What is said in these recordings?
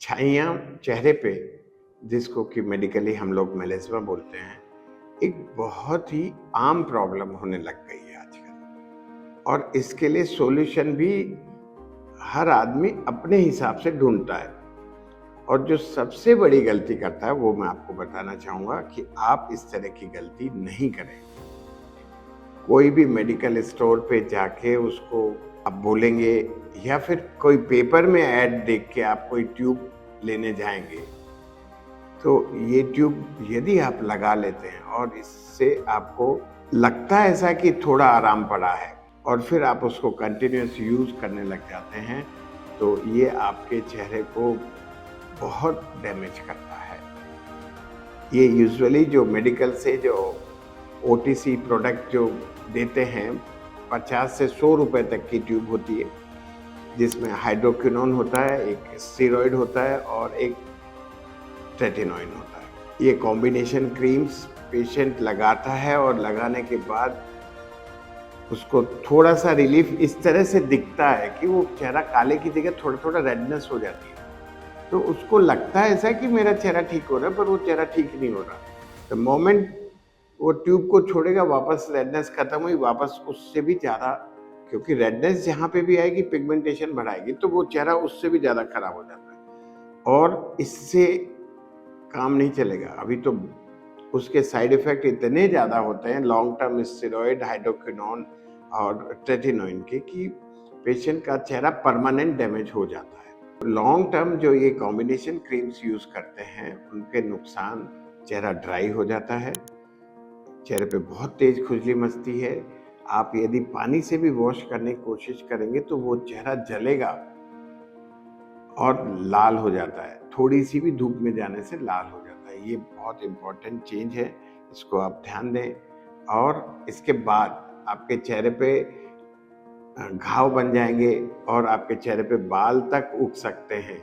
छाइयाँ चेहरे पे, जिसको कि मेडिकली हम लोग मेलेस्मा बोलते हैं, एक बहुत ही आम प्रॉब्लम होने लग गई है आजकल। और इसके लिए सॉल्यूशन भी हर आदमी अपने हिसाब से ढूंढता है। और जो सबसे बड़ी गलती करता है वो मैं आपको बताना चाहूँगा कि आप इस तरह की गलती नहीं करें। कोई भी मेडिकल स्टोर पे जाके उसको आप बोलेंगे, या फिर कोई पेपर में ऐड देख के आप कोई ट्यूब लेने जाएंगे, तो ये ट्यूब यदि आप लगा लेते हैं और इससे आपको लगता है ऐसा कि थोड़ा आराम पड़ा है, और फिर आप उसको कंटिन्यूअस यूज करने लग जाते हैं, तो ये आपके चेहरे को बहुत डैमेज करता है। ये यूजुअली जो मेडिकल से जो ओटीसी प्रोडक्ट जो देते हैं, 50 से 100 रुपए तक की ट्यूब होती है, जिसमें हाइड्रोक्विनोन होता है, एक स्टेरॉइड होता है और एक ट्रेटिनोइन होता है। ये कॉम्बिनेशन क्रीम्स पेशेंट लगाता है और लगाने के बाद उसको थोड़ा सा रिलीफ इस तरह से दिखता है कि वो चेहरा काले की जगह थोड़ा थोड़ा रेडनेस हो जाती है। तो उसको लगता है ऐसा कि मेरा चेहरा ठीक हो रहा है, पर वो चेहरा ठीक नहीं हो रहा। द मोमेंट वो ट्यूब को छोड़ेगा, वापस रेडनेस खत्म हुई, वापस उससे भी ज़्यादा, क्योंकि रेडनेस जहाँ पे भी आएगी पिगमेंटेशन बढ़ाएगी, तो वो चेहरा उससे भी ज़्यादा खराब हो जाता है। और इससे काम नहीं चलेगा। अभी तो उसके साइड इफेक्ट इतने ज़्यादा होते हैं लॉन्ग टर्म स्टेरॉइड, हाइड्रोक्विनोन और ट्रेटिनोइन के, कि पेशेंट का चेहरा परमानेंट डैमेज हो जाता है। लॉन्ग टर्म जो ये कॉम्बिनेशन क्रीम्स यूज करते हैं, उनके नुकसान, चेहरा ड्राई हो जाता है, चेहरे पे बहुत तेज खुजली मचती है। आप यदि पानी से भी वॉश करने की कोशिश करेंगे तो वो चेहरा जलेगा और लाल हो जाता है, थोड़ी सी भी धूप में जाने से लाल हो जाता है। ये बहुत इम्पोर्टेंट चेंज है, इसको आप ध्यान दें। और इसके बाद आपके चेहरे पे घाव बन जाएंगे और आपके चेहरे पे बाल तक उग सकते हैं।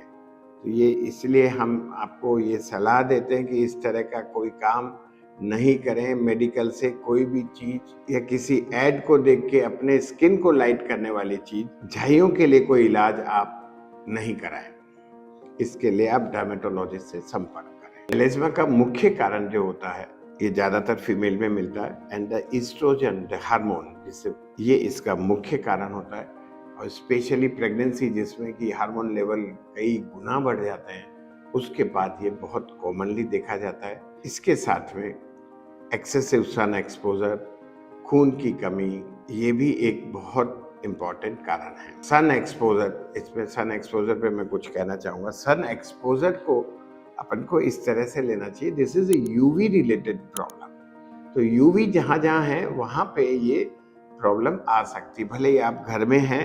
तो ये इसलिए हम आपको ये सलाह देते हैं कि इस तरह का कोई काम नहीं करें। मेडिकल से कोई भी चीज या किसी एड को देख के अपने स्किन को लाइट करने वाली चीज, झाइयों के लिए कोई इलाज आप नहीं कराएं। इसके लिए आप डर्मेटोलॉजिस्ट से संपर्क करें। मेलेस्मा का मुख्य कारण जो होता है, ये ज्यादातर फीमेल में मिलता है, and the oestrogen, the hormone, जिससे ये इसका मुख्य कारण होता है। और स्पेशली प्रेगनेंसी, जिसमें कि हार्मोन लेवल कई गुना बढ़ जाते हैं, उसके बाद ये बहुत कॉमनली देखा जाता है। इसके साथ में एक्सेसिव सन एक्सपोजर, खून की कमी, ये भी एक बहुत इम्पॉर्टेंट कारण है। सन एक्सपोजर, इसमें सन एक्सपोजर पे मैं कुछ कहना चाहूँगा। सन एक्सपोजर को अपन को इस तरह से लेना चाहिए, this is a UV related problem. तो यूवी जहाँ जहाँ है वहाँ पे ये प्रॉब्लम आ सकती। भले ही आप घर में हैं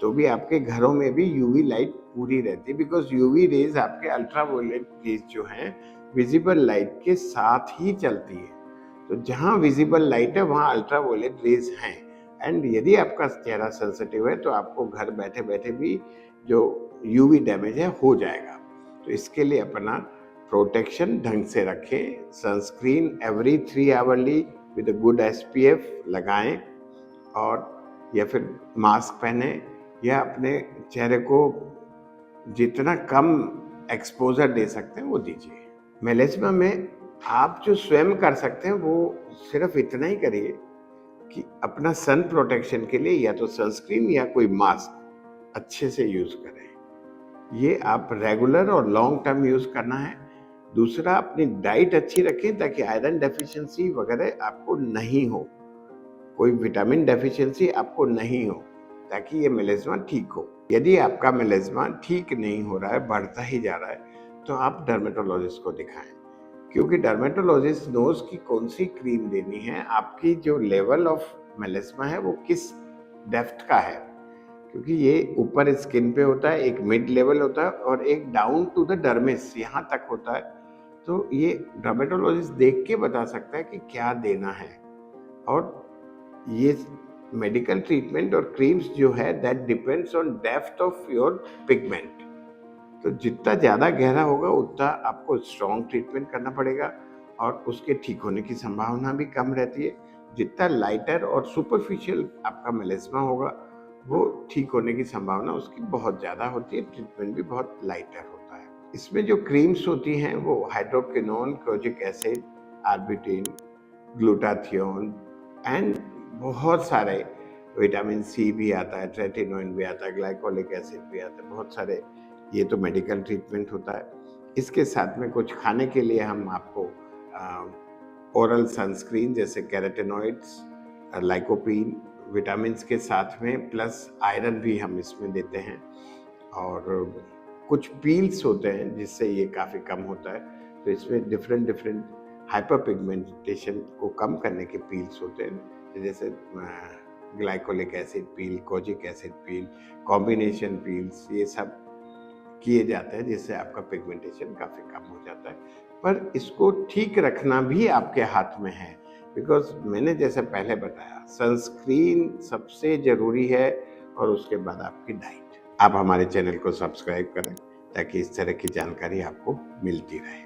तो भी आपके घरों में भी यूवी लाइट पूरी रहती है, बिकॉज यूवी रेज आपके अल्ट्रावायलेट रेज जो हैं, विजिबल लाइट के साथ ही चलती है। तो जहाँ विजिबल लाइट है वहाँ अल्ट्रावायलेट रेज हैं। एंड यदि आपका चेहरा सेंसिटिव है तो आपको घर बैठे बैठे भी जो यूवी डैमेज है हो जाएगा। तो इसके लिए अपना प्रोटेक्शन ढंग से रखें। Sunscreen every 3 hourly with a good SPF लगाएं, और या फिर मास्क पहने, या अपने चेहरे को जितना कम एक्सपोजर दे सकते हैं वो दीजिए। मेलेस्मा में आप जो स्वयं कर सकते हैं वो सिर्फ इतना ही करिए कि अपना सन प्रोटेक्शन के लिए या तो सनस्क्रीन या कोई मास्क अच्छे से यूज करें। ये आप रेगुलर और लॉन्ग टर्म यूज करना है। दूसरा, अपनी डाइट अच्छी रखें ताकि आयरन डेफिशिएंसी वगैरह आपको नहीं हो, कोई विटामिन डेफिशिएंसी आपको नहीं हो, ताकि ये मेलेस्मा ठीक हो। यदि आपका मेलेस्मा ठीक नहीं हो रहा है, बढ़ता ही जा रहा है, तो आप डर्मेटोलॉजिस्ट को दिखाएं, क्योंकि डर्मेटोलॉजिस्ट नोज की कौन सी क्रीम देनी है, आपकी जो लेवल ऑफ मेलेस्मा है वो किस डेप्थ का है। क्योंकि ये ऊपर स्किन पे होता है, एक मिड लेवल होता है और एक डाउन टू द डर्मिस यहाँ तक होता है। तो ये डर्मेटोलॉजिस्ट देख के बता सकता है कि क्या देना है। और ये मेडिकल ट्रीटमेंट और क्रीम्स जो है that depends on depth of your pigment. तो जितना ज़्यादा गहरा होगा उतना आपको स्ट्रॉन्ग ट्रीटमेंट करना पड़ेगा और उसके ठीक होने की संभावना भी कम रहती है। जितना लाइटर और सुपरफिशियल आपका मेलेस्मा होगा, वो ठीक होने की संभावना उसकी बहुत ज़्यादा होती है, ट्रीटमेंट भी बहुत लाइटर होता है। इसमें जो क्रीम्स होती हैं वो hydroquinone, kojic acid, arbutin, glutathione and बहुत सारे विटामिन सी भी आता है, ट्रेटिनोइन भी आता है, ग्लाइकोलिक एसिड भी आता है, बहुत सारे। ये तो मेडिकल ट्रीटमेंट होता है। इसके साथ में कुछ खाने के लिए हम आपको ओरल सनस्क्रीन जैसे कैरोटीनॉइड्स, लाइकोपीन, विटामिन के साथ में प्लस आयरन भी हम इसमें देते हैं। और कुछ पील्स होते हैं जिससे ये काफ़ी कम होता है। तो इसमें डिफरेंट डिफरेंट हाइपर पिगमेंटेशन को कम करने के पील्स होते हैं, जैसे ग्लाइकोलिक एसिड पील, कोजिक एसिड पील, कॉम्बिनेशन पील्स, ये सब किए जाते हैं जिससे आपका पिगमेंटेशन काफ़ी कम हो जाता है। पर इसको ठीक रखना भी आपके हाथ में है, बिकॉज मैंने जैसे पहले बताया सनस्क्रीन सबसे ज़रूरी है और उसके बाद आपकी डाइट। आप हमारे चैनल को सब्सक्राइब करें ताकि इस तरह की जानकारी आपको मिलती रहे।